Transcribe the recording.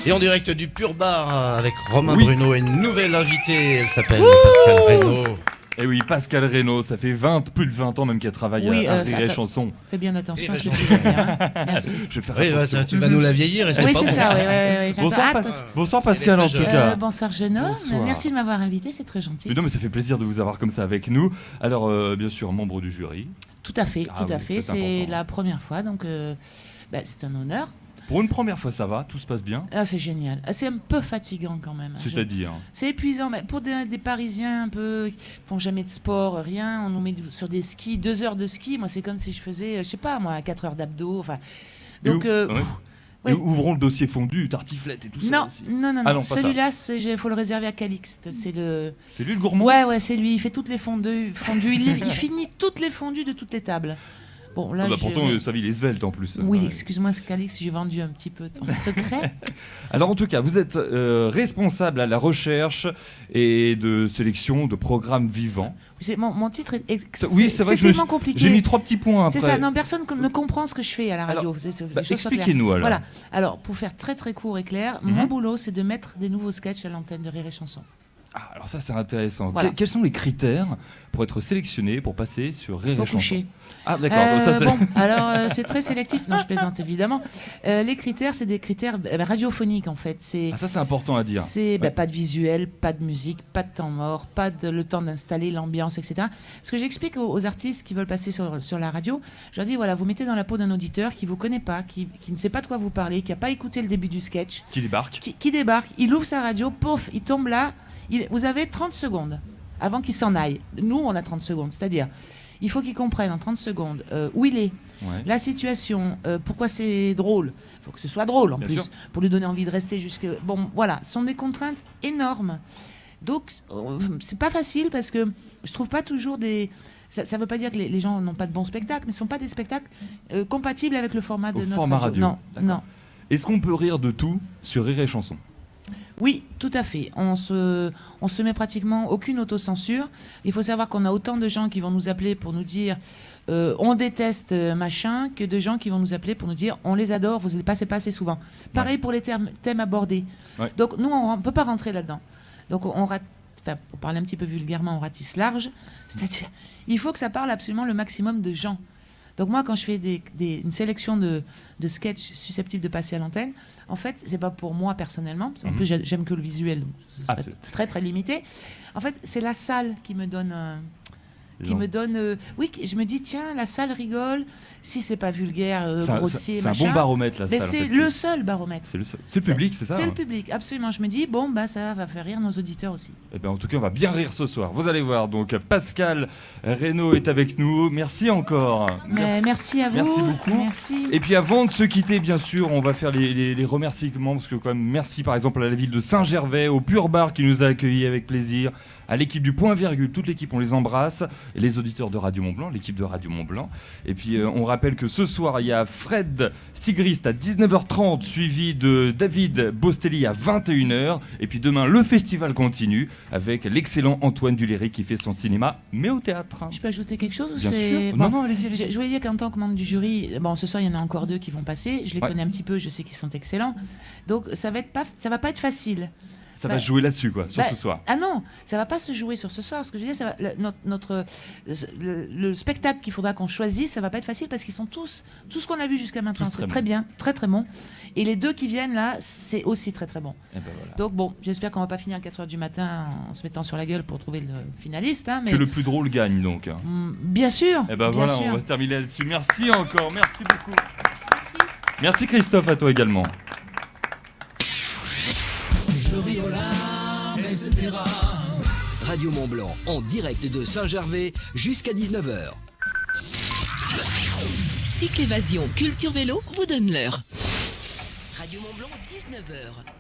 Et en direct du Pur Bar avec Romain Bruno et une nouvelle invitée, elle s'appelle Pascal Reynaud. Et oui, Pascal Reynaud, ça fait plus de 20 ans même qu'elle travaille à Rire et Chanson. Fais bien attention, je vais bien. Merci. Je vais faire attention. Tu vas nous la vieillir et c'est oui, pas c'est bon. ça, oui. Bonsoir Pascal en tout cas. Bonsoir jeune homme, Bonsoir. Merci de m'avoir invité, c'est très gentil. Mais non, mais ça fait plaisir de vous avoir comme ça avec nous. Alors, bien sûr, membre du jury. Tout à fait, c'est c'est important. la première fois, donc c'est un honneur. Pour une première fois, ça va, tout se passe bien. Ah, c'est génial. C'est un peu fatigant quand même. C'est-à-dire C'est épuisant, mais pour des Parisiens un peu qui font jamais de sport, rien, on nous met sur des skis, 2 heures de ski. Moi, c'est comme si je faisais, je sais pas, moi, 4 heures d'abdos. Enfin, donc. Et ouvrons le dossier fondu, tartiflette et tout ça. Aussi. Non. Ah non, Celui-là, il faut le réserver à Calixte. C'est lui le gourmand. Ouais, c'est lui. Il fait toutes les fondues. Il finit toutes les fondues de toutes les tables. Bon, là, pourtant, sa vie, il est svelte en plus. Oui, excuse-moi, Calix, j'ai vendu un petit peu ton secret. Alors, en tout cas, vous êtes responsable à la recherche et de sélection de programmes vivants. Mon titre est excessivement compliqué. J'ai mis 3 petits points après. C'est ça, non, personne ne comprend ce que je fais à la radio. Expliquez-nous alors. Voilà. Alors, pour faire très très court et clair, mon boulot, c'est de mettre des nouveaux sketchs à l'antenne de Rire et Chanson. Ah, alors ça, c'est intéressant. Voilà. Quels sont les critères pour être sélectionné, pour passer sur Rire et Chanson? Coucher. Ah, d'accord. Alors, c'est très sélectif. Non, je plaisante, évidemment. Les critères, c'est des critères radiophoniques, en fait. Ça, c'est important à dire. C'est pas de visuel, pas de musique, pas de temps mort, pas de le temps d'installer l'ambiance, etc. Ce que j'explique aux artistes qui veulent passer sur la radio, je leur dis, voilà, vous mettez dans la peau d'un auditeur qui vous connaît pas, qui ne sait pas de quoi vous parlez, qui n'a pas écouté le début du sketch. Qui débarque. Qui débarque, il ouvre sa radio, pouf, il tombe là. Vous avez 30 secondes avant qu'il s'en aille. Nous, on a 30 secondes. C'est-à-dire, il faut qu'il comprenne en 30 secondes où il est, la situation, pourquoi c'est drôle. Il faut que ce soit drôle, en Bien plus, sûr. pour lui donner envie de rester jusque... Bon, voilà, ce sont des contraintes énormes. Donc, c'est pas facile parce que je trouve pas toujours des... Ça ne veut pas dire que les gens n'ont pas de bons spectacles, mais ce ne sont pas des spectacles compatibles avec le format de notre radio. Non. Est-ce qu'on peut rire de tout sur Rire et Chanson? Oui, tout à fait. On se met pratiquement aucune autocensure. Il faut savoir qu'on a autant de gens qui vont nous appeler pour nous dire on déteste machin, que de gens qui vont nous appeler pour nous dire on les adore, vous ne les passez pas assez souvent. Pareil pour les thèmes abordés. Ouais. Donc nous, on ne peut pas rentrer là-dedans. Donc pour parler un petit peu vulgairement, on ratisse large. C'est-à-dire, il faut que ça parle absolument le maximum de gens. Donc moi, quand je fais une sélection de sketchs susceptibles de passer à l'antenne, en fait, c'est pas pour moi personnellement, parce qu'en plus j'aime que le visuel, donc c'est très très limité. En fait, c'est la salle qui me donne... je me dis, tiens, la salle rigole, si c'est pas vulgaire, grossier, machin. C'est un bon baromètre, la salle. Mais c'est le seul baromètre. C'est le public, c'est ça? C'est le public, absolument. Je me dis, ça va faire rire nos auditeurs aussi. Eh ben, en tout cas, on va bien rire ce soir. Vous allez voir, donc Pascal Reynaud est avec nous. Merci encore. Merci à vous. Merci beaucoup. Merci. Et puis avant de se quitter, bien sûr, on va faire les remerciements, parce que quand même, merci par exemple à la ville de Saint-Gervais, au Pur Bar qui nous a accueillis avec plaisir, à l'équipe du Point Virgule, toute l'équipe, on les embrasse, et les auditeurs de Radio Mont-Blanc, l'équipe de Radio Mont-Blanc. Et puis on rappelle que ce soir, il y a Fred Sigrist à 19h30, suivi de David Bostelli à 21h. Et puis demain, le festival continue avec l'excellent Antoine Duléry qui fait son cinéma, mais au théâtre. Je peux ajouter quelque chose? Bien sûr. Non, allez-y. Je voulais dire qu'en tant que membre du jury, ce soir, il y en a encore 2 qui vont passer. Je les connais un petit peu, je sais qu'ils sont excellents. Donc ça va pas être facile. Ça va se jouer là-dessus, sur ce soir. Ah non, ça va pas se jouer sur ce soir. Ce que je veux dire, le spectacle qu'il faudra qu'on choisisse, ça va pas être facile parce qu'ils sont tout ce qu'on a vu jusqu'à maintenant, c'est très bien, très très bon. Et les 2 qui viennent là, c'est aussi très très bon. Et ben voilà. Donc j'espère qu'on va pas finir à 4h du matin en se mettant sur la gueule pour trouver le finaliste. Mais... Que le plus drôle gagne donc. Bien sûr. Et ben voilà, on va se terminer là-dessus. Merci encore, merci beaucoup. Merci. Merci Christophe, à toi également. Etc. Radio Mont-Blanc, en direct de Saint-Gervais jusqu'à 19h. Cycle Évasion Culture Vélo vous donne l'heure. Radio Mont-Blanc, 19h.